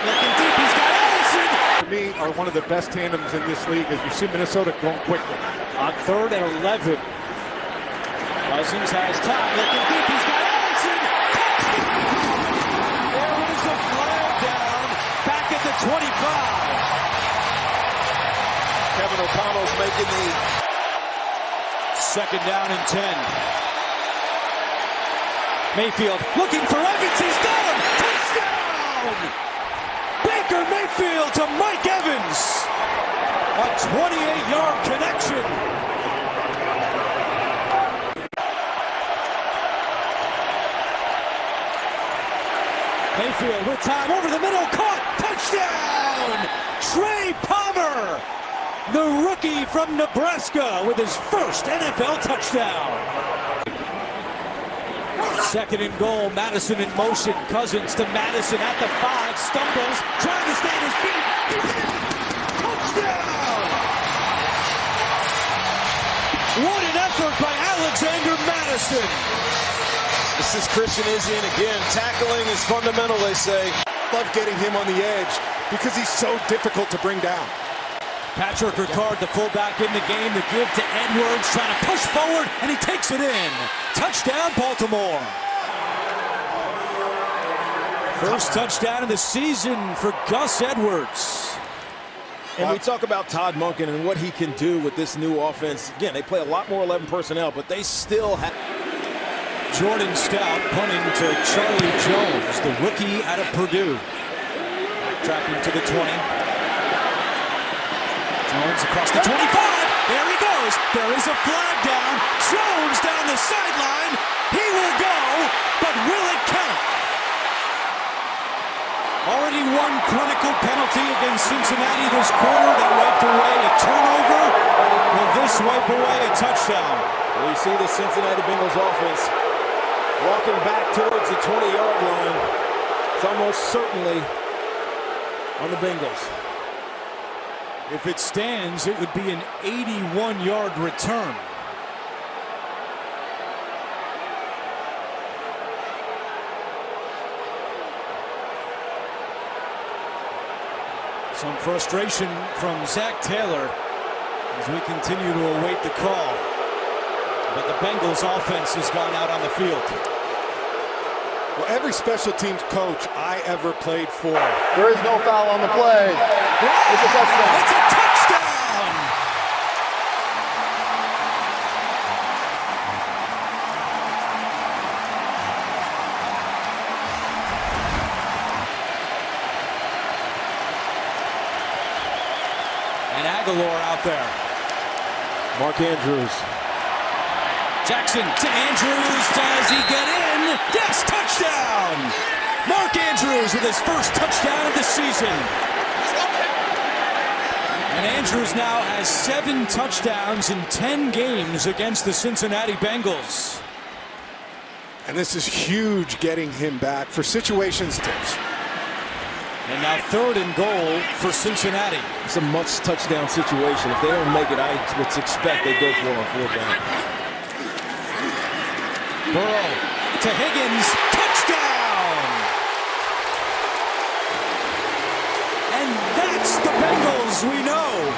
Looking deep, he's got Ellison. For me, are one of the best tandems in this league as you see Minnesota going quickly. On 3rd and 11. Cousins has time. Looking deep, he's got Ellison. There is a flag down back at the 25. Kevin O'Connell's making the 2nd down and 10. Mayfield looking for Evans. He's got him. Touchdown! Baker Mayfield to Mike Evans. A 28-yard connection. Mayfield with time over the middle. Caught. Touchdown! Trey Palmer, the rookie from Nebraska, with his first NFL touchdown. 2nd and goal, Madison in motion. Cousins to Madison at the 5, stumbles, trying to stay on his feet. Touchdown! What an effort by Alexander Madison. This is Christian Izien again. Tackling is fundamental, they say. Love getting him on the edge because he's so difficult to bring down. Patrick Ricard, the fullback in the game, to give to Edwards, trying to push forward, and he takes it in. Touchdown, Baltimore. First touchdown of the season for Gus Edwards. And we talk about Todd Monken and what he can do with this new offense. Again, they play a lot more 11 personnel, but they still have... Jordan Stout punting to Charlie Jones, the rookie out of Purdue. Backtracking to the 20. Jones across the 25. There he goes. There is a flag down. Jones down the sideline. He will go, but will it count? Already one critical penalty against Cincinnati this quarter that wiped away a turnover. Will this wipe away a touchdown? Well, you see the Cincinnati Bengals offense walking back towards the 20-yard line. It's almost certainly on the Bengals. If it stands, it would be an 81-yard return. Some frustration from Zach Taylor as we continue to await the call. But the Bengals offense has gone out on the field. Well, every special teams coach I ever played for. There is no foul on the play. It's a touchdown. It's a touchdown! And Aguilar out there. Mark Andrews. Jackson to Andrews. Does he get in? Yes, touchdown! Mark Andrews with his first touchdown of the season. And Andrews now has 7 touchdowns in 10 games against the Cincinnati Bengals. And this is huge getting him back for situations tips. And now 3rd and goal for Cincinnati. It's a must touchdown situation. If they don't make it, I would expect they go for it on 4th down. Burrow to Higgins, touchdown! And that's the Bengals we know.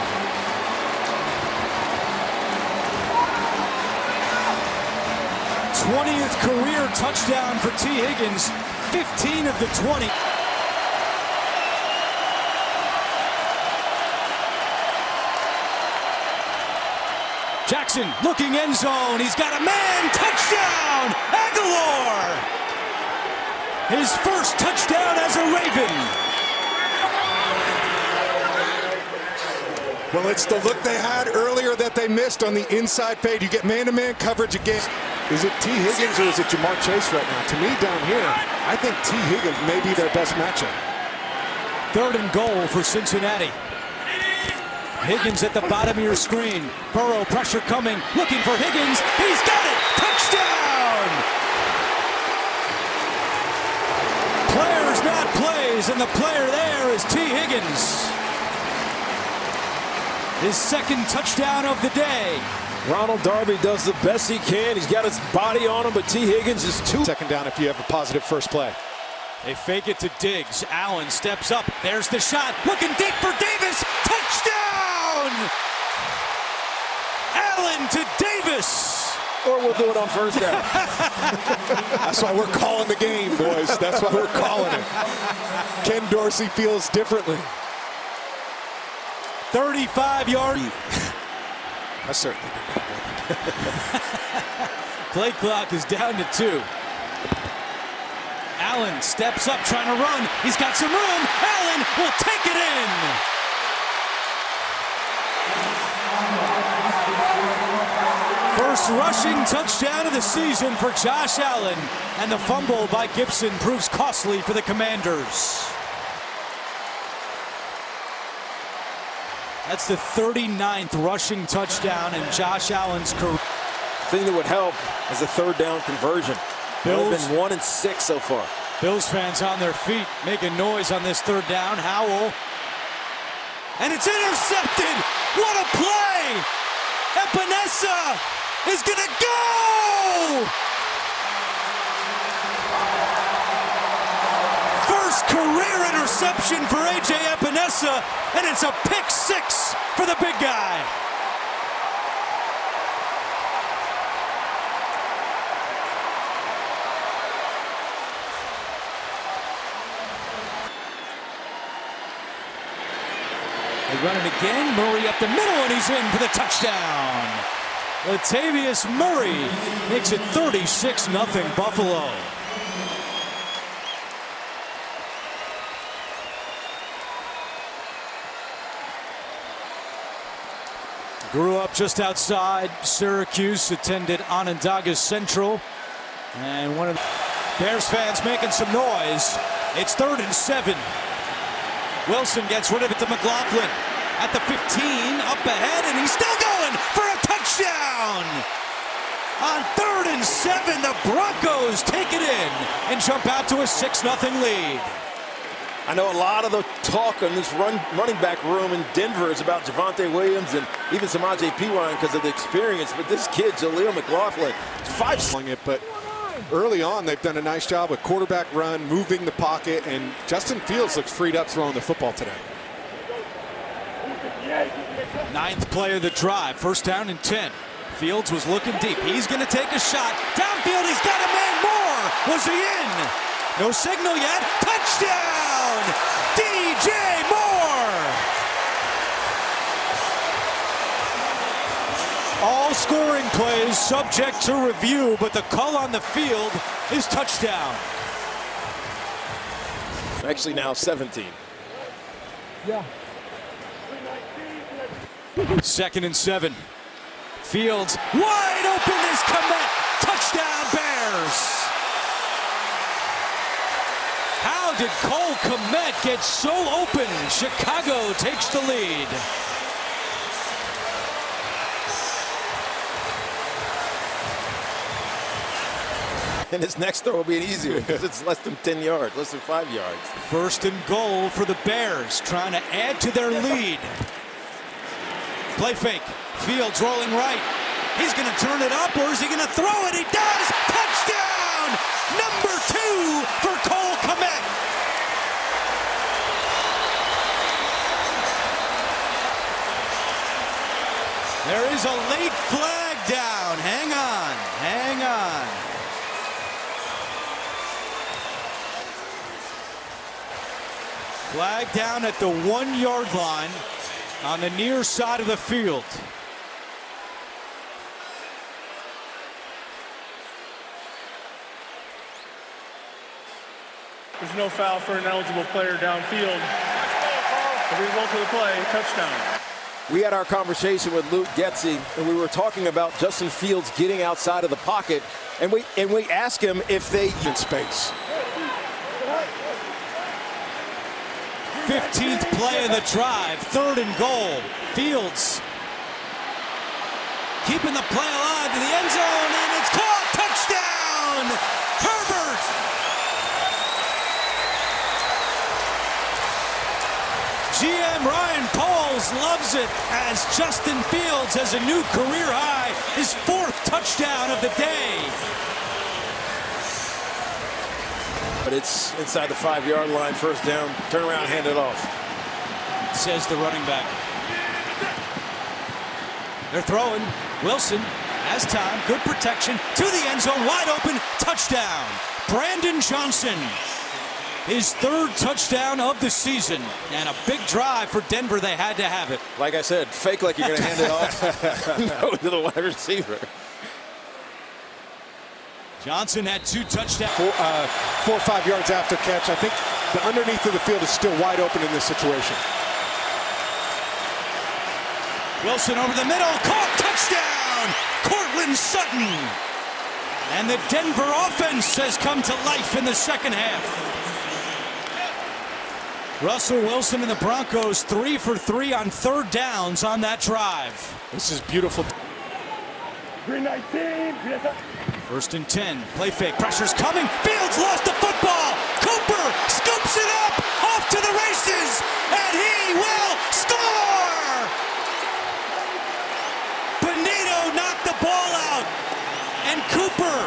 '20th career touchdown for T. Higgins, 15 of the 20. Jackson looking end zone. He's got a man. Touchdown! Aguilar! His first touchdown as a Raven. Well, it's the look they had earlier that they missed on the inside fade. You get man-to-man coverage again. Is it T. Higgins or is it Jamar Chase right now? To me, down here, I think T. Higgins may be their best matchup. 3rd and goal for Cincinnati. Higgins at the bottom of your screen. Burrow pressure coming, looking for Higgins. He's got it! Touchdown! Players not plays, and the player there is T. Higgins. His 2nd touchdown of the day. Ronald Darby does the best he can. He's got his body on him, but T. Higgins is 2. 2nd down if you have a positive first play. They fake it to Diggs. Allen steps up. There's the shot. Looking deep for Davis. Touchdown! Allen to Davis. Or we'll do it on first down. That's why we're calling the game, boys. That's why we're calling it. Ken Dorsey feels differently. 35-yard. I certainly did not. Play clock is down to 2. Allen steps up trying to run. He's got some room. Allen will take it in. First rushing touchdown of the season for Josh Allen. And the fumble by Gibson proves costly for the Commanders. That's the 39th rushing touchdown in Josh Allen's career. Thing that would help is a third down conversion. Bills been 1 and 6 so far. Bills fans on their feet making noise on this third down. Howell. And it's intercepted. What a play. Epinesa is going to go. First career interception for A.J. Epinesa, and it's a pick 6 for the big guy. They run it again. Murray up the middle, and he's in for the touchdown. Latavius Murray makes it 36-0 Buffalo. Grew up just outside Syracuse, attended Onondaga Central, and one of the Bears fans making some noise. It's 3rd and 7. Wilson gets rid of it to McLaughlin at the 15, up ahead, and he's still going for a touchdown. On 3rd and 7, the Broncos take it in and jump out to a 6-0 lead. I know a lot of the talk on this running back room in Denver is about Javonte Williams and even some P. Ryan because of the experience, but this kid, Jaleel McLaughlin, is 5. But early on, they've done a nice job with quarterback run, moving the pocket, and Justin Fields looks freed up throwing the football today. 9th play of the drive, 1st down and 10. Fields was looking deep. He's going to take a shot. Downfield, he's got a man more. Was he in? No signal yet. Touchdown! DJ Moore! All scoring plays subject to review, but the call on the field is touchdown. Actually now 17. Yeah. 2nd and 7. Fields wide open is Kmet. Touchdown Bears! How did Cole Kmet get so open? Chicago takes the lead. And his next throw will be an easy one because it's less than 10 yards, less than 5 yards. 1st and goal for the Bears, trying to add to their lead. Play fake. Fields rolling right. He's going to turn it up, or is he going to throw it? He does! Touchdown! Number 2 for Cole Kmet. There is a late flag down. Hang on. Hang on. Flag down at the 1-yard line on the near side of the field. There's no foul for an eligible player downfield. The result of the play, touchdown. We had our conversation with Luke Getsy, and we were talking about Justin Fields getting outside of the pocket, and we asked him if they in space. 15th play of the drive, 3rd and goal. Fields keeping the play alive to the end zone, and it's caught. Touchdown! Herbert! GM Ryan Poles loves it as Justin Fields has a new career high, his 4th touchdown of the day. But it's inside the 5-yard line, first down, turn around, hand it off. Says the running back. They're throwing. Wilson has time, good protection, to the end zone, wide open, touchdown. Brandon Johnson, his 3rd touchdown of the season, and a big drive for Denver. They had to have it. Like I said, fake like you're going to hand it off. No, to the wide receiver. Johnson had 2 touchdowns. 4 or 5 yards after catch. I think the underneath of the field is still wide open in this situation. Wilson over the middle, caught, touchdown! Cortland Sutton. And the Denver offense has come to life in the second half. Russell Wilson and the Broncos 3 for 3 on 3rd downs on that drive. This is beautiful. Green 19. 1st and 10. Play fake. Pressure's coming. Fields lost the football. Cooper scoops it up. Off to the races. And he will score. Benito knocked the ball out. And Cooper,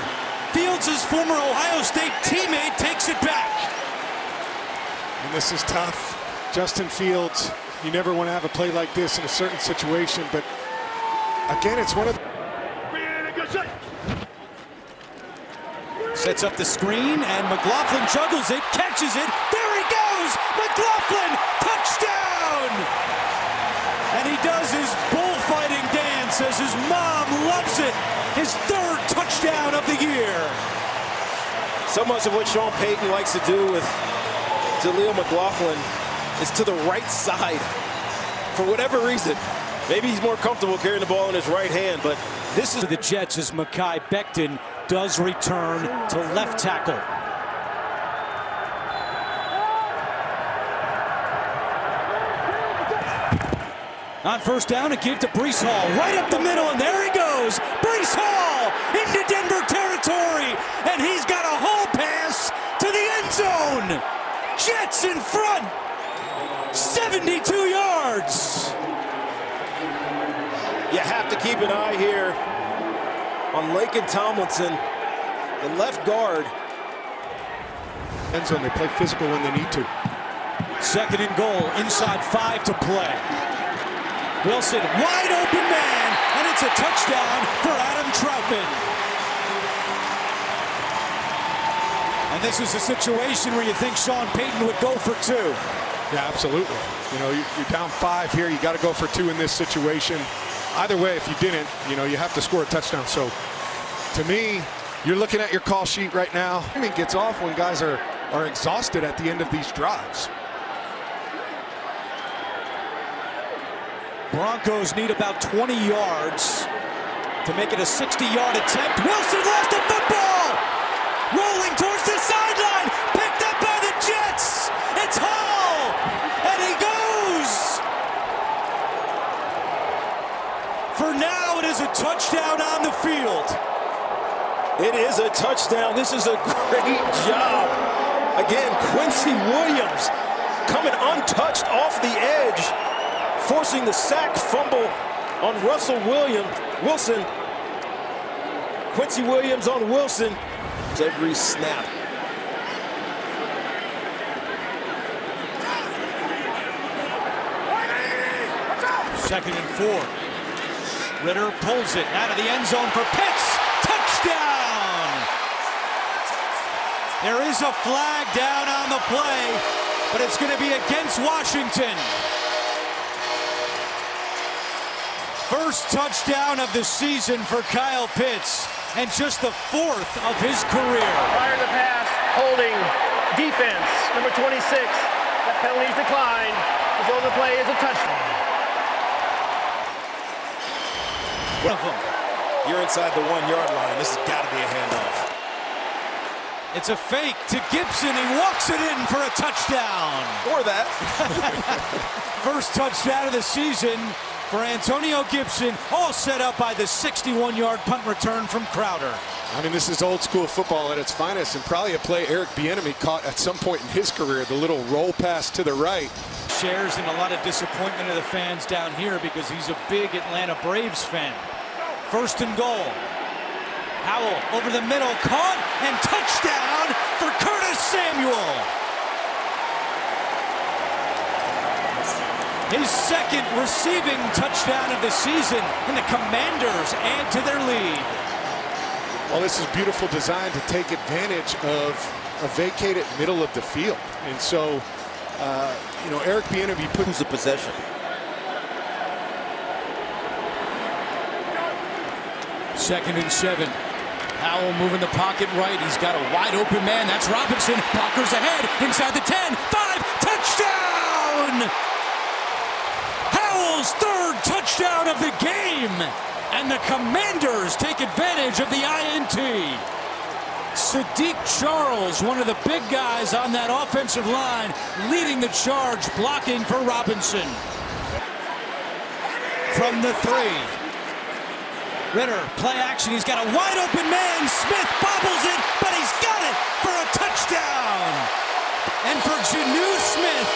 Fields' former Ohio State teammate, takes it back. And this is tough. Justin Fields, you never want to have a play like this in a certain situation, but again, it's one of the... Sets up the screen, and McLaughlin juggles it, catches it. There he goes! McLaughlin, touchdown! And he does his bullfighting dance as his mom loves it. His 3rd touchdown of the year. So much of what Sean Payton likes to do with Jaleel McLaughlin is to the right side. For whatever reason. Maybe he's more comfortable carrying the ball in his right hand, but this is The Jets as Mekhi Becton does return to left tackle. On 1st down, it gave to Breece Hall. Right up the middle, and there he goes. Breece Hall into Denver territory, and he's got a Hall pass to the end zone. Jets in front. 72 yards. You have to keep an eye here on Laken Tomlinson, the left guard. End zone, they play physical when they need to. 2nd and goal, inside 5 to play. Wilson, wide open man, and it's a touchdown for Adam Troutman. And this is a situation where you think Sean Payton would go for 2. Yeah, absolutely. You know, you're down 5 here. You got to go for 2 in this situation. Either way, if you didn't, you know, you have to score a touchdown. So, to me, you're looking at your call sheet right now. I mean, it gets off when guys are exhausted at the end of these drives. Broncos need about 20 yards to make it a 60-yard attempt. Wilson lost the football! Rolling towards the sideline, picked up by the Jets. It's Hall, and he goes. For now, it is a touchdown on the field. It is a touchdown. This is a great job. Again, Quincy Williams coming untouched off the edge, forcing the sack fumble on Russell Wilson. Quincy Williams on Wilson. Every snap. Second and 4. Ritter pulls it out of the end zone for Pitts. Touchdown! There is a flag down on the play, but it's going to be against Washington. First touchdown of the season for Kyle Pitts, and just the 4th of his career. Fire the pass, holding, defense, number 26. That penalty is declined. Result of the play is a touchdown. One of them. You're inside the 1-yard line. This has got to be a handoff. It's a fake to Gibson. He walks it in for a touchdown. Or that. First touchdown of the season for Antonio Gibson, all set up by the 61-yard punt return from Crowder. I mean, this is old school football at its finest, and probably a play Eric Bieniemy caught at some point in his career, the little roll pass to the right. Shares in a lot of disappointment of the fans down here because he's a big Atlanta Braves fan. 1st and goal. Howell over the middle, caught, and touchdown for Curtis Curtis Samuel. His second receiving touchdown of the season, and the Commanders add to their lead. Well, this is beautiful design to take advantage of a vacated middle of the field. And so, you know, Eric Bieniemy puts the possession. Second and 7. Howell moving the pocket right. He's got a wide open man. That's Robinson. Blockers ahead. Inside the 10. 5. Touchdown! Howell's third touchdown of the game. And the Commanders take advantage of the INT. Sadiq Charles, one of the big guys on that offensive line, leading the charge, blocking for Robinson. From the 3. Ritter, play action. He's got a wide open man. Smith bobbles it, but he's got it for a touchdown. And for Jonnu Smith,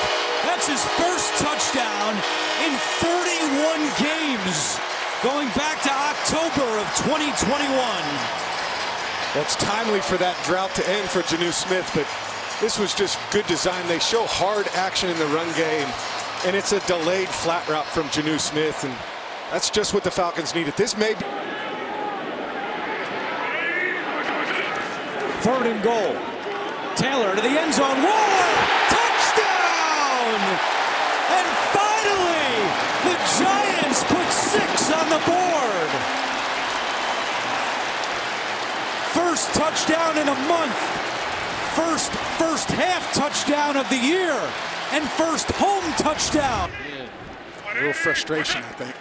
that's his first touchdown in 31 games, going back to October of 2021. That's timely for that drought to end for Jonnu Smith, but this was just good design. They show hard action in the run game, and it's a delayed flat route from Jonnu Smith, and that's just what the Falcons needed. This may be... Third and goal. Taylor to the end zone. Waller! Touchdown! And finally, the Giants put 6 on the board. First touchdown in a month. First half touchdown of the year. And first home touchdown. A little frustration, I think.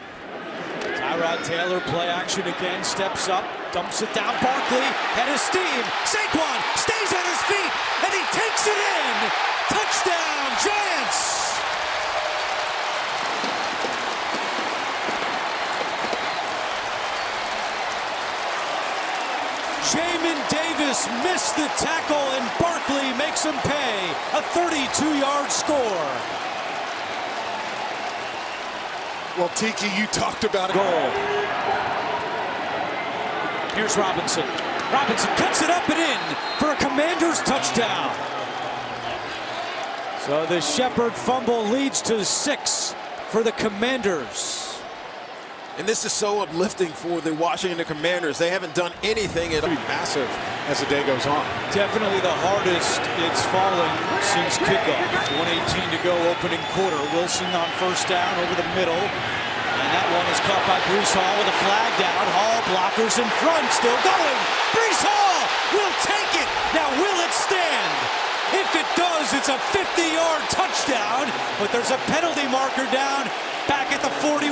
Tyrod Taylor, play action again, steps up, dumps it down. Barkley, head of steam. Saquon stays on his feet, and he takes it in. Touchdown, Giants! Jamin Davis missed the tackle, and Barkley makes him pay. A 32-yard score. Well, Tiki, you talked about it. Goal. Here's Robinson. Robinson cuts it up and in for a Commanders touchdown. So the Shepard fumble leads to 6 for the Commanders. And this is so uplifting for the Washington Commanders. They haven't done anything at all. Massive as the day goes on. Definitely the hardest it's fallen since kickoff. 1:18 to go, opening quarter. Wilson on first down over the middle. And that one is caught by Breece Hall with a flag down. Hall, blockers in front, still going. Breece Hall will take it. Now will it stand? If it does, it's a 50-yard touchdown. But there's a penalty marker down back at the 41.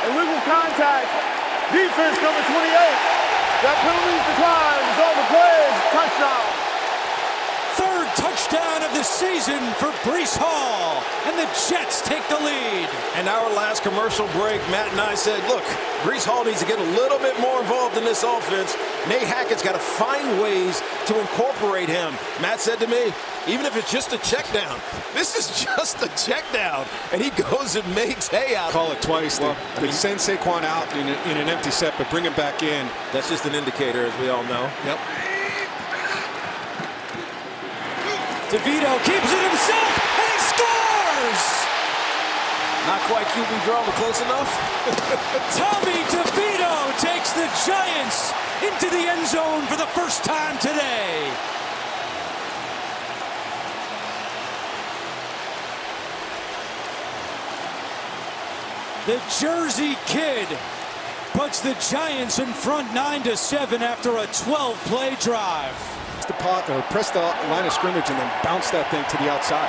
Illegal contact. Defense number 28. That penalty's declined. It's on the play. Touchdown. Third touchdown of the season for Breece Hall, and the Jets take the lead. And our last commercial break, Matt and I said, look, Breece Hall needs to get a little bit more involved in this offense. Nate Hackett's got to find ways to incorporate him. Matt said to me, even if it's just a check down, this is just a check down. And he goes and makes hay out. Call it twice. They send Saquon out in an empty set, but bring him back in. That's just an indicator, as we all know. Yep. DeVito keeps it himself, and he scores! Not quite QB draw, but close enough. Tommy DeVito takes the Giants into the end zone for the first time today. The Jersey Kid puts the Giants in front 9-7 after a 12-play drive. Press the line of scrimmage and then bounce that thing to the outside.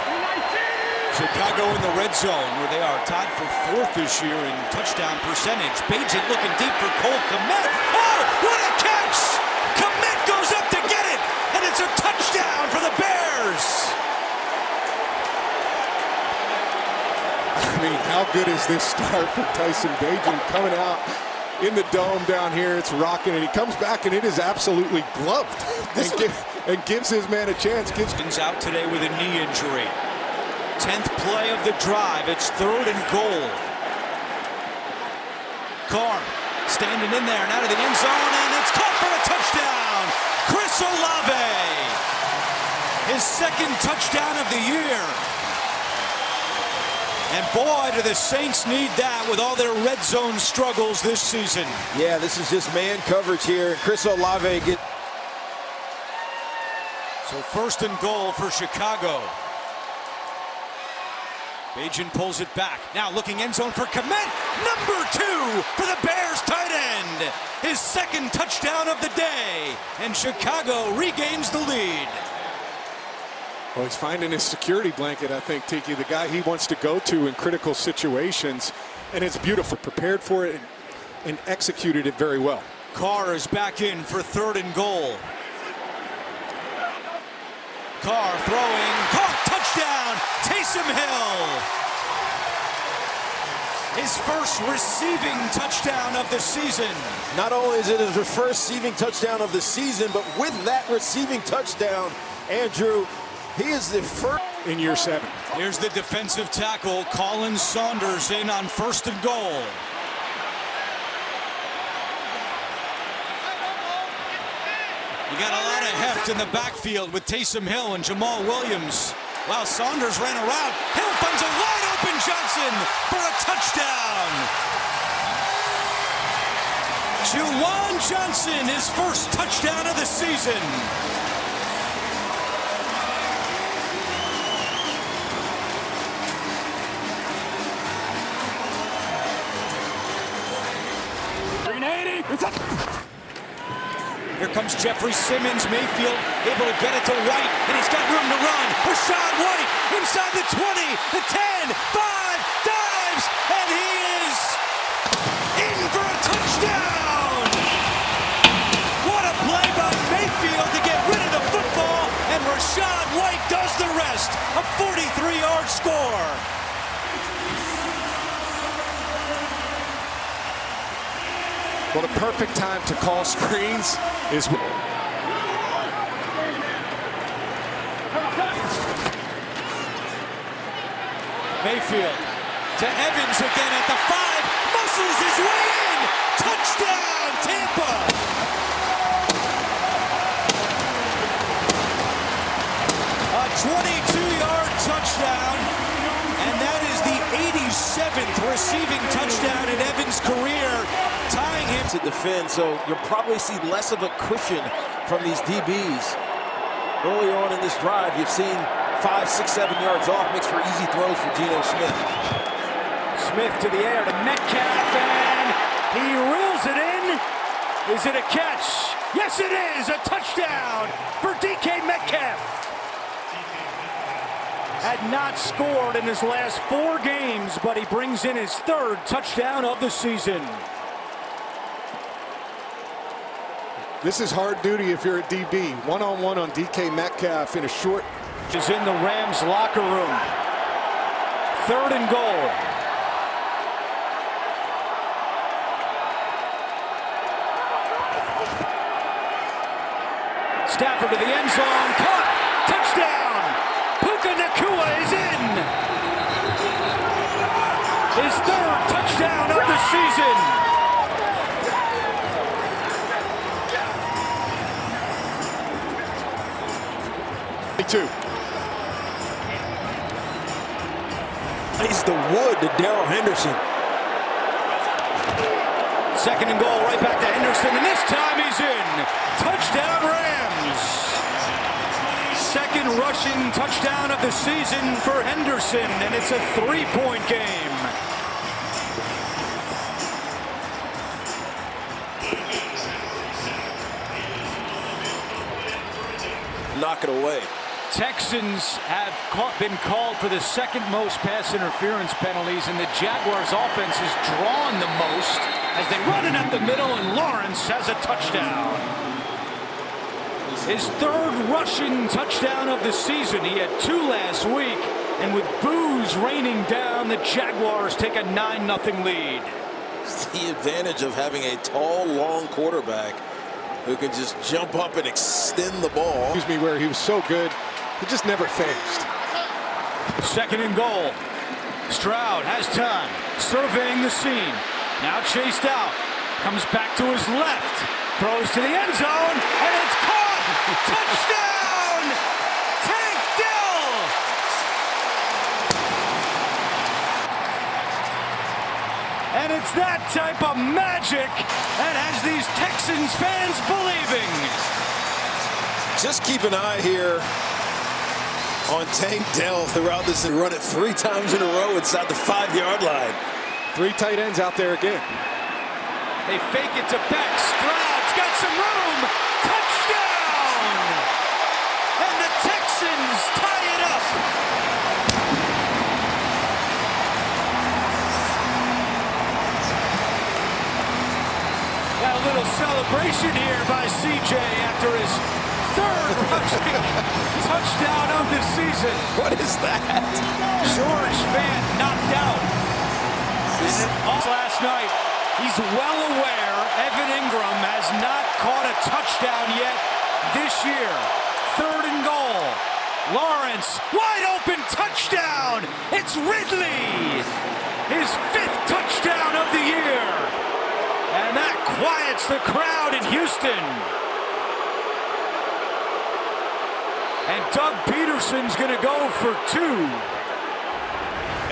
Chicago in the red zone, where they are tied for 4th this year in touchdown percentage. Bagent looking deep for Cole Kmet. Oh, what a catch! Kmet goes up to get it, and it's a touchdown for the Bears. I mean, how good is this start for Tyson Bagent coming out in the dome down here? It's rocking, and he comes back, and it is absolutely gloved and gives his man a chance. Gives out today with a knee injury. 10th play of the drive. It's 3rd and goal. Carr standing in there and out of the end zone, and it's caught for a touchdown. Chris Olave. his second touchdown of the year. And boy, do the Saints need that with all their red zone struggles this season. Yeah, this is just man coverage here. Chris Olave get. So 1st and goal for Chicago. Bajan pulls it back. Now looking end zone for Kmet. Number 2 for the Bears tight end. His second touchdown of the day. And Chicago regains the lead. Well, he's finding his security blanket, I think, Tiki, the guy he wants to go to in critical situations. And it's beautiful. Prepared for it and executed it very well. Carr is back in for 3rd and goal. Carr throwing, caught, touchdown, Taysom Hill. His first receiving touchdown of the season. Not only is it his first receiving touchdown of the season, but with that receiving touchdown, Andrew, he is the first in year 7. Here's the defensive tackle, Colin Saunders, in on 1st and goal. You got a lot of heft in the backfield with Taysom Hill and Jamal Williams. While Saunders ran around, Hill finds a wide open Johnson for a touchdown. Juwan Johnson, his first touchdown of the season. Here comes Jeffrey Simmons. Mayfield able to get it to White, and he's got room to run. Rashad White inside the 20, the 10, 5, dives, and he is in for a touchdown. What a play by Mayfield to get rid of the football, and Rashad White does the rest. A 43-yard score. Well, the perfect time to call screens is Mayfield to Evans again at the 5, muscles his way in, touchdown Tampa. A 22-yard touchdown, and that is the 87th receiving touchdown in Evans' career, tying him to defend, so you'll probably see less of a cushion from these DBs. Early on in this drive, you've seen 5, 6, 7 yards off, makes for easy throws for Geno Smith. Smith to the air to Metcalf, and he reels it in. Is it a catch? Yes, it is. A touchdown for DK Metcalf. Had not scored in his last 4 games, but he brings in his 3rd touchdown of the season. This is hard duty if you're a DB. One-on-one on DK Metcalf in a short. Is in the Rams locker room. 3rd and goal. Stafford to the end zone. Caught. Touchdown. Puka Nacua is in. His 3rd touchdown of the season. He's the wood to Darrell Henderson. 2nd and goal, right back to Henderson, and this time he's in. Touchdown Rams. 2nd rushing touchdown of the season for Henderson, and it's a 3-point game. Knock it away. Texans have been called for the 2nd most pass interference penalties, and the Jaguars offense has drawn the most as they run it up the middle, and Lawrence has a touchdown. His 3rd rushing touchdown of the season. He had 2 last week, and with boos raining down, the Jaguars take a 9-0 lead. It's the advantage of having a tall, long quarterback who can just jump up and extend the ball. Excuse me, where he was so good. He just never phased. 2nd and goal. Stroud has time, surveying the scene. Now chased out. Comes back to his left. Throws to the end zone, and it's caught! Touchdown! And it's that type of magic that has these Texans fans believing. Just keep an eye here on Tank Dell throughout this and run it 3 times in a row inside the 5-yard line. 3 tight ends out there again. They fake it to Beck. Stroud's got some room. Touchdown! And the Texans tie it up. Got a little celebration here by CJ after his 3rd rushing touchdown of the season. What is that? George Fant knocked out. Last night, he's well aware Evan Ingram has not caught a touchdown yet this year. 3rd and goal. Lawrence, wide open touchdown. It's Ridley. His 5th touchdown of the year. And that quiets the crowd in Houston. And Doug Peterson's going to go for 2.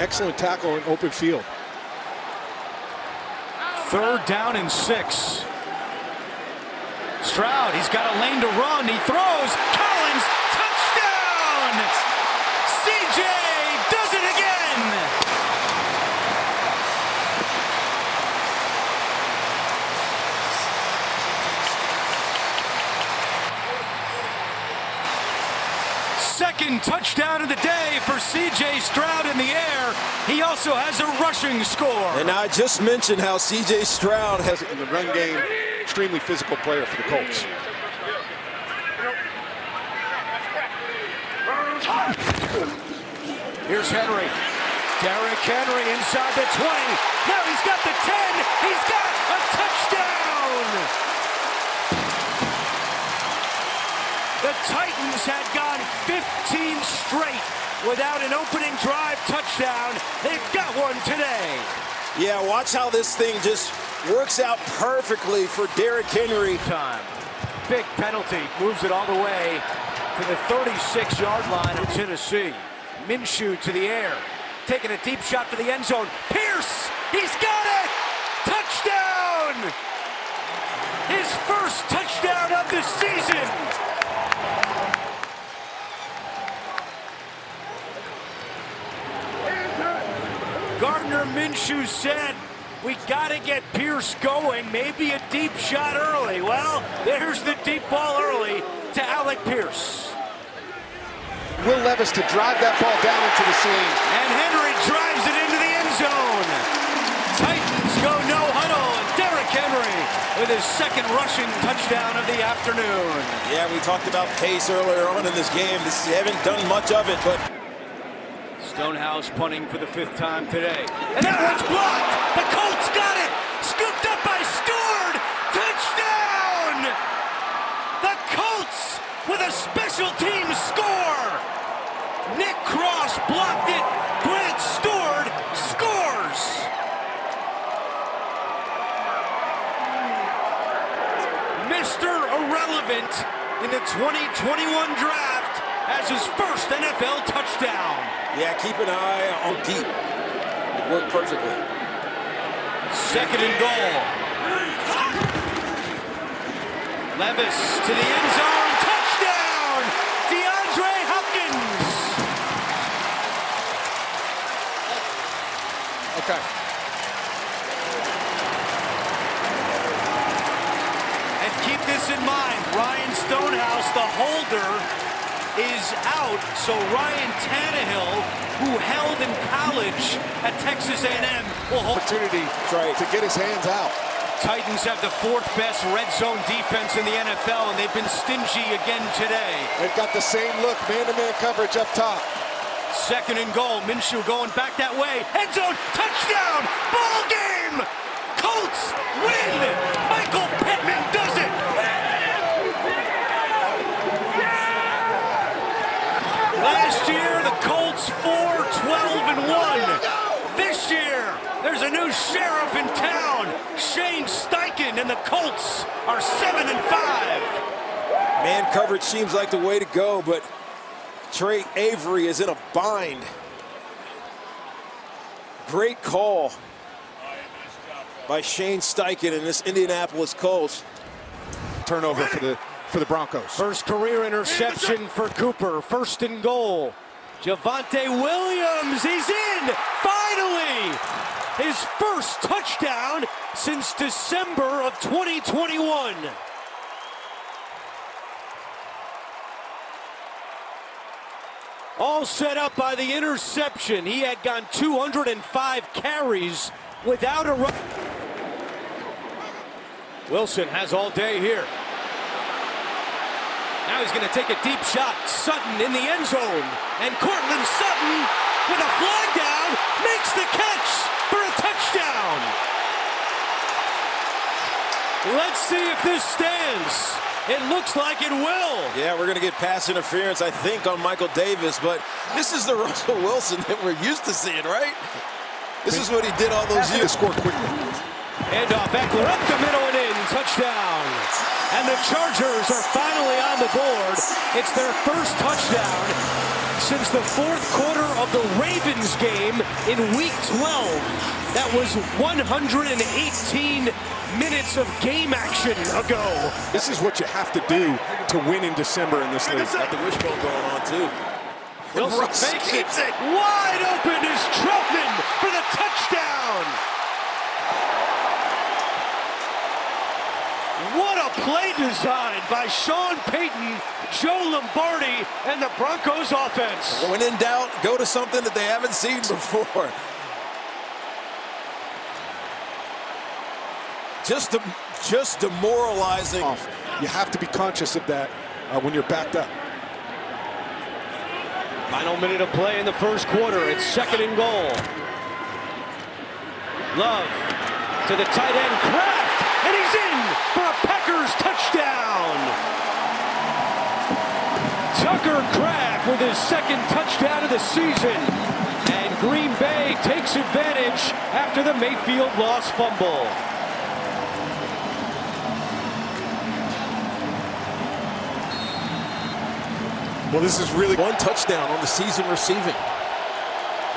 Excellent tackle in open field. 3rd down and 6. Stroud, he's got a lane to run. He throws. Collins, touchdown! CJ does it again! Second touchdown of the day for C.J. Stroud in the air. He also has a rushing score. And I just mentioned how C.J. Stroud has In the run game, extremely physical player for the Colts. Here's Henry. Derrick Henry inside the 20. Now he's got the 10. He's got a touchdown. The Titans had gone 15 straight without an opening drive touchdown. They've got one today. Yeah, watch how this thing just works out perfectly for Derrick Henry. Time. Big penalty. Moves it all the way to the 36-yard line of Tennessee. Minshew to the air. Taking a deep shot for the end zone. Pierce! He's got it! Touchdown! His first touchdown of the season! Gardner Minshew said, we gotta get Pierce going, maybe a deep shot early. Well, there's the deep ball early to Alec Pierce. Will Levis to drive that ball down into the seam. And Henry drives it into the end zone. Titans go no huddle, and Derrick Henry with his 2nd rushing touchdown of the afternoon. Yeah, we talked about pace earlier on in this game. They haven't done much of it, but Stonehouse punting for the 5th time today. And that one's blocked. The Colts got it. Scooped up by Stewart. Touchdown! The Colts with a special teams score. Nick Cross blocked it. Grant Stewart scores. Mr. Irrelevant in the 2021 draft has his first NFL touchdown. yeah, keep an eye on deep. It worked perfectly. 2nd and goal. Levis to the end zone. Touchdown! DeAndre Hopkins. Okay. And keep this in mind, Ryan Stonehouse, the holder, is out, so Ryan Tannehill, who held in college at Texas A&M, will hold. Opportunity to get his hands out. Titans have the 4th best red zone defense in the NFL, and they've been stingy again today. They've got the same look, man-to-man coverage up top. 2nd and goal, Minshew going back that way. End zone, touchdown, ball game! Colts win! Michael Pittman does it! Last year, the Colts 4-12-1. This year, there's a new sheriff in town, Shane Steichen, and the Colts are 7-5. Man coverage seems like the way to go, but Trey Avery is in a bind. Great call by Shane Steichen and this Indianapolis Colts. Turnover for the Broncos. First career interception for Cooper. First and goal. Javonte Williams, he's in! Finally! His first touchdown since December of 2021. All set up by the interception. He had gone 205 carries without a run. Wilson has all day here. Now he's going to take a deep shot. Sutton in the end zone. And Cortland Sutton with a flag down makes the catch for a touchdown. Let's see if this stands. It looks like it will. Yeah, we're going to get pass interference, I think, on Michael Davis, but this is the Russell Wilson that we're used to seeing, right? This is what he did all those years. Score quickly. Handoff, Eckler up the middle and in. Touchdown. And the Chargers are finally on the board. It's their first touchdown since the fourth quarter of the Ravens game in Week 12. That was 118 minutes of game action ago. This is what you have to do to win in December in this league. Got the wishbone going on, too. Wilson fakes it. Wide open is Troutman for the touchdown. What a play design by Sean Payton, Joe Lombardi, and the Broncos offense. When in doubt, go to something that they haven't seen before. Just demoralizing. You have to be conscious of that when you're backed up. Final minute of play in the first quarter. It's second and goal. Love to the tight end, Kraft, and he's in for a Packers touchdown. Tucker Kraft with his second touchdown of the season. And Green Bay takes advantage after the Mayfield lost fumble. Well, this is really one touchdown on the season receiving.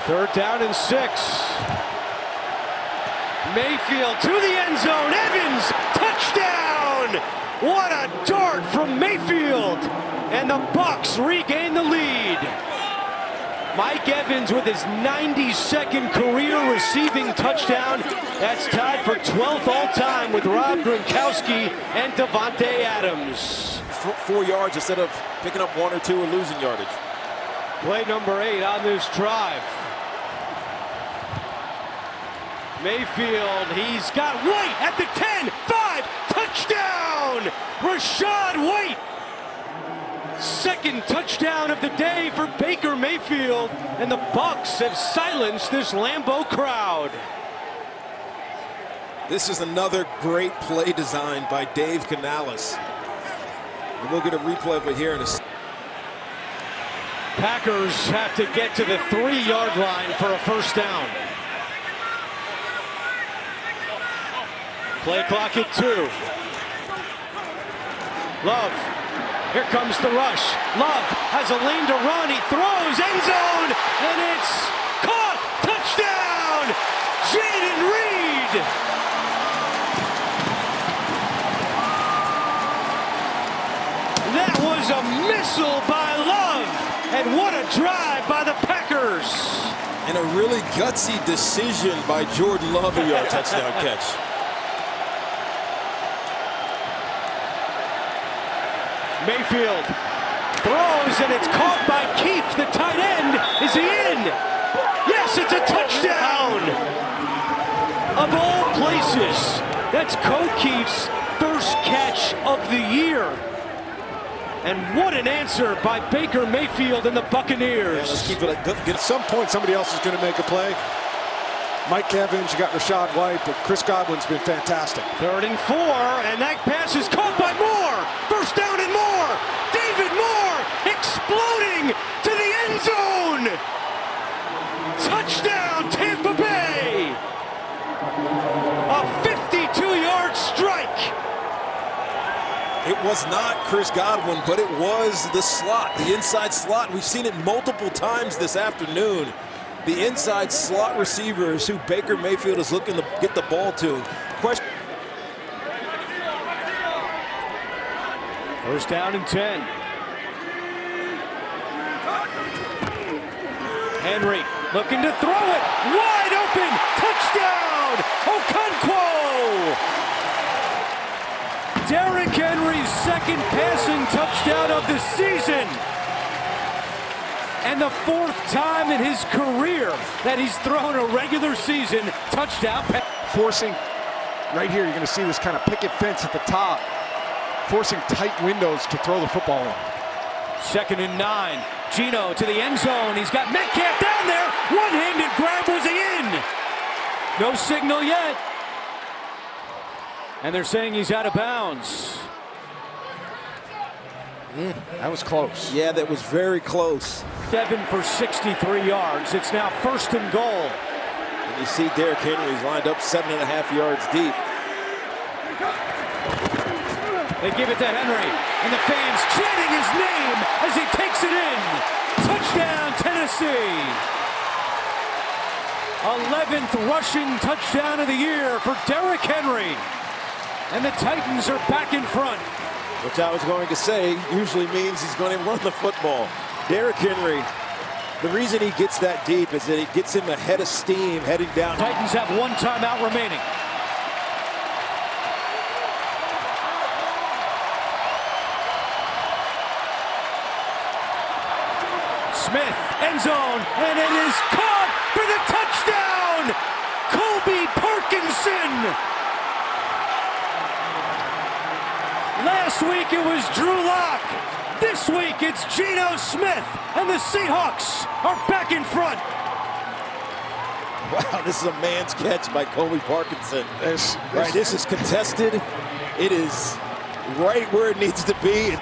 Third down and 6. Mayfield to the end zone. Evans, touchdown! What a dart from Mayfield! And the Bucs regain the lead. Mike Evans with his 92nd career receiving touchdown. That's tied for 12th all-time with Rob Gronkowski and Davante Adams. 4 yards instead of picking up 1 or 2 or losing yardage. Play number 8 on this drive. Mayfield, he's got White at the 10, 5, touchdown! Rashad White! Second touchdown of the day for Baker Mayfield, and the Bucs have silenced this Lambeau crowd. This is another great play design by Dave Canales. And we'll get a replay of it here in a second. Packers have to get to the 3-yard line for a first down. Play clock at 2. Love. Here comes the rush. Love has a lane to run. He throws, end zone, and it's caught. Touchdown! Jaden Reed! That was a missile by Love. And what a drive by the Packers. And a really gutsy decision by Jordan Love on your touchdown catch. Mayfield throws, and it's caught by Keith, the tight end. Is he in? Yes, it's a touchdown! Of all places, that's Keith's first catch of the year. And what an answer by Baker Mayfield and the Buccaneers. Yeah, let's keep it at some point, somebody else is going to make a play. Mike Evans, you got Rashad White, but Chris Godwin's been fantastic. 3rd and 4, and that pass is caught by Moore. First down and more. David Moore exploding to the end zone. Touchdown, Tampa Bay. A 52-yard strike. It was not Chris Godwin, but it was the slot, the inside slot. We've seen it multiple times this afternoon. the inside slot receivers who Baker Mayfield is looking to get the ball to. First down and 10. Henry looking to throw it. Wide open. Touchdown. Okonkwo. Derrick Henry's second passing touchdown of the season. And the fourth time in his career that he's thrown a regular season touchdown pass. Forcing, right here, you're going to see this kind of picket fence at the top. Forcing tight windows to throw the football in. Second and 9. Geno to the end zone. He's got Metcalf down there. One-handed grab. Was he in? No signal yet. And they're saying he's out of bounds. That was close. Yeah, that was very close. 7 for 63 yards. It's now first and goal. And you see Derrick Henry's lined up 7.5 yards deep. They give it to Henry, and the fans chanting his name as he takes it in. Touchdown, Tennessee. 11th rushing touchdown of the year for Derrick Henry. And the Titans are back in front. Which I was going to say usually means he's going to run the football. Derrick Henry, the reason he gets that deep is that he gets him ahead of steam heading down. Titans have one timeout remaining. Smith, end zone, and it is caught for the touchdown! Colby Parkinson! Last week it was Drew Lock. This week it's Geno Smith, and the Seahawks are back in front. Wow, this is a man's catch by Colby Parkinson. This is contested. It is right where it needs to be.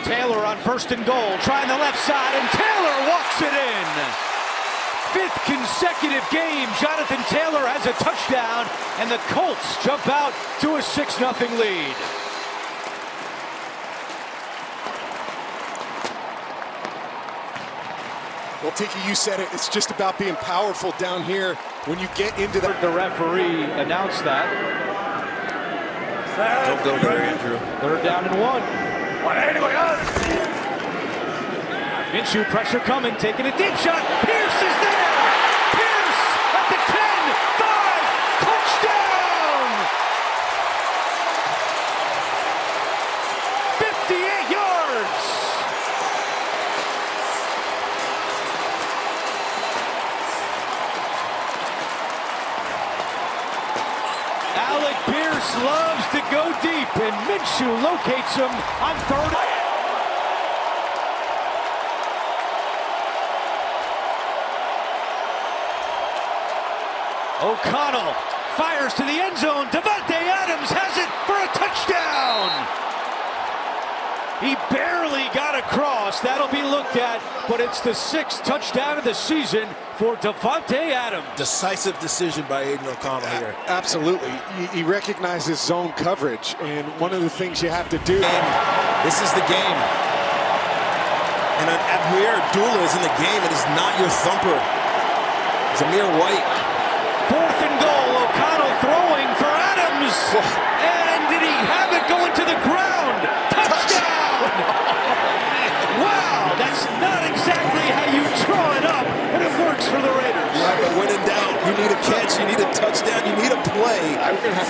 Taylor on first and goal, trying the left side, and Taylor walks it in. 5th consecutive game, Jonathan Taylor has a touchdown, and the Colts jump out to a 6-0 lead. Well, Tiki, you said it. It's just about being powerful down here when you get into the... The referee announced that. Don't go there, Andrew. 3rd down and 1. Minshew, pressure coming, taking a deep shot. Pierce is there! Pierce at the 10, 5, touchdown! 58 yards! Alec Pierce loves to go deep, and Minshew locates him on 3rd. O'Connell fires to the end zone. Davante Adams has it for a touchdown. He barely got across. That'll be looked at, but it's the 6th touchdown of the season for Davante Adams. Decisive decision by Aiden O'Connell here. Absolutely. He recognizes zone coverage, and one of the things you have to do... This is the game. And Amir Abdullah is in the game. It is not your thumper. It's Amir White. 4th and goal, O'Connell throwing for Adams. And did he have it going to the ground? Touchdown! Wow, that's not exactly how you draw it up, but it works for the Raiders. Right, but when in doubt, you need a catch, you need a touchdown, you need a play.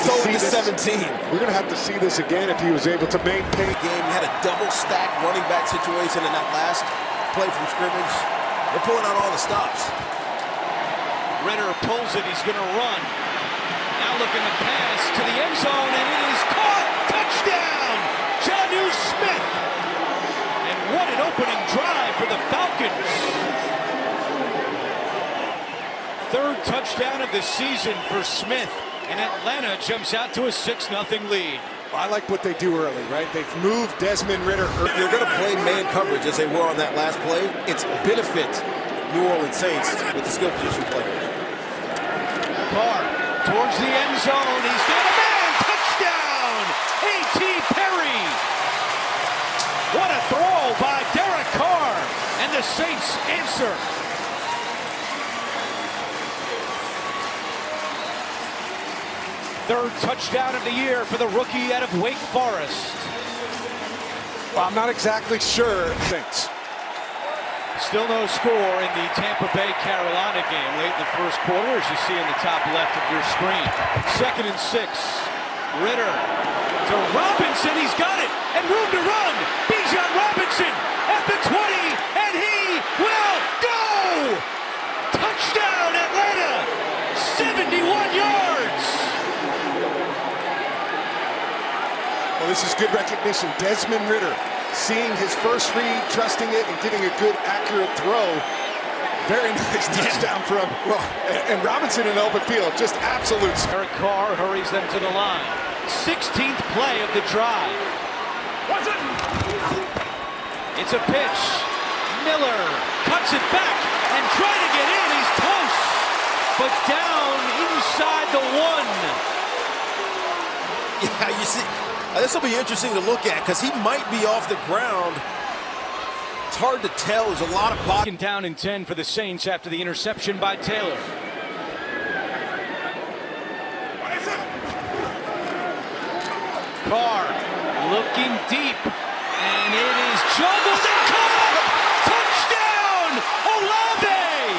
Throw it to 17. We're going to have to see this again if he was able to maintain. Game had a double stack running back situation in that last play from scrimmage. They're pulling out all the stops. Renner pulls it, he's going to run. Now looking to pass to the end zone, and it is caught. Touchdown, Jonnu Smith. And what an opening drive for the Falcons. 3rd touchdown of the season for Smith, and Atlanta jumps out to a 6-0 lead. I like what they do early, right? They've moved Desmond Ridder. If you're going to play man coverage as they were on that last play, it's benefit New Orleans Saints with the skill position players. Carr towards the end zone. He's got a man. Touchdown. A.T. Perry. What a throw by Derek Carr. And the Saints answer. Third touchdown of the year for the rookie out of Wake Forest. Well, I'm not exactly sure. Thanks. Still no score in the Tampa Bay-Carolina game late in the first quarter, as you see in the top left of your screen. 2nd and 6. Ritter to Robinson. He's got it. And room to run. Bijan Robinson at the 20. And he will go! Touchdown, Atlanta! 71 yards! Well, this is good recognition. Desmond Ritter, seeing his first read, trusting it, and getting a good, accurate throw. Very nice touchdown from, well, and Robinson in open field, just absolute. Derek Carr hurries them to the line. 16th play of the drive. It's a pitch. Miller cuts it back and trying to get in. He's close, but down inside the 1. Yeah, you see, this will be interesting to look at because he might be off the ground. It's hard to tell. There's a lot of body. Down in 10 for the Saints after the interception by Taylor. Carr looking deep, and it is juggled and caught. Touchdown, Olave!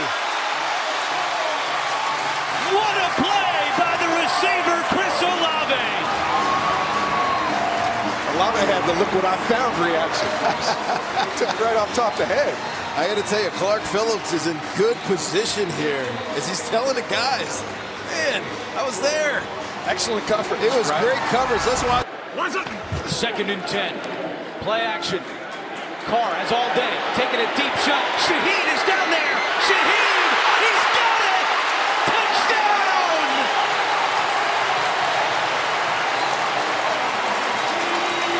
What a play by the receiver, Chris Olave. Olave had the "look what I found" reaction. Took it right off top of the head. I got to tell you, Clark Phillips is in good position here as he's telling the guys, man, I was there. Excellent coverage. It was great coverage. That's why. 2nd and 10. Play action. Carr has all day. Taking a deep shot. Shaheed is down there. Shaheed! He's got it! Touchdown!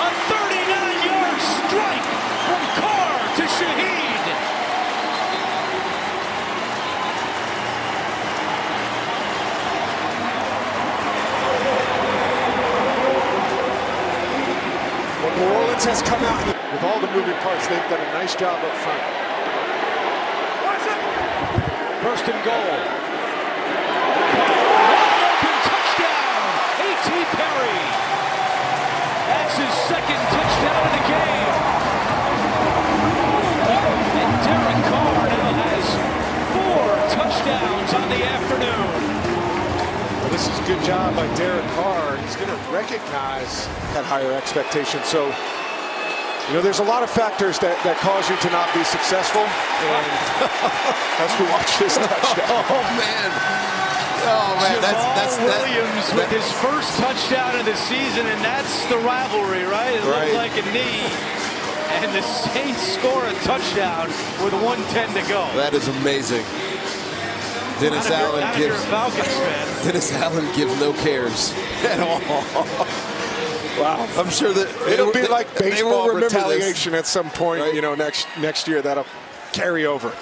A 39-yard strike from Carr to Shaheed. New Orleans has come out with all the moving parts. They've done a nice job up front. 1st and goal. Wide open touchdown. A.T. Perry. That's his 2nd touchdown of the game. And Derek Carr now has 4 touchdowns on the afternoon. Well, this is a good job by Derek Carr. He's going to recognize that higher expectation. So, you know, there's a lot of factors that cause you to not be successful. And as we watch this touchdown. Oh, man. Oh, man. That's Williams with his first touchdown of the season, and that's the rivalry, right? It looked like a knee. And the Saints score a touchdown with 1:10 to go. That is amazing. Dennis Allen gives no cares at all. Wow. I'm sure that it'll be like baseball retaliation at some point, right? You know, next year that'll carry over.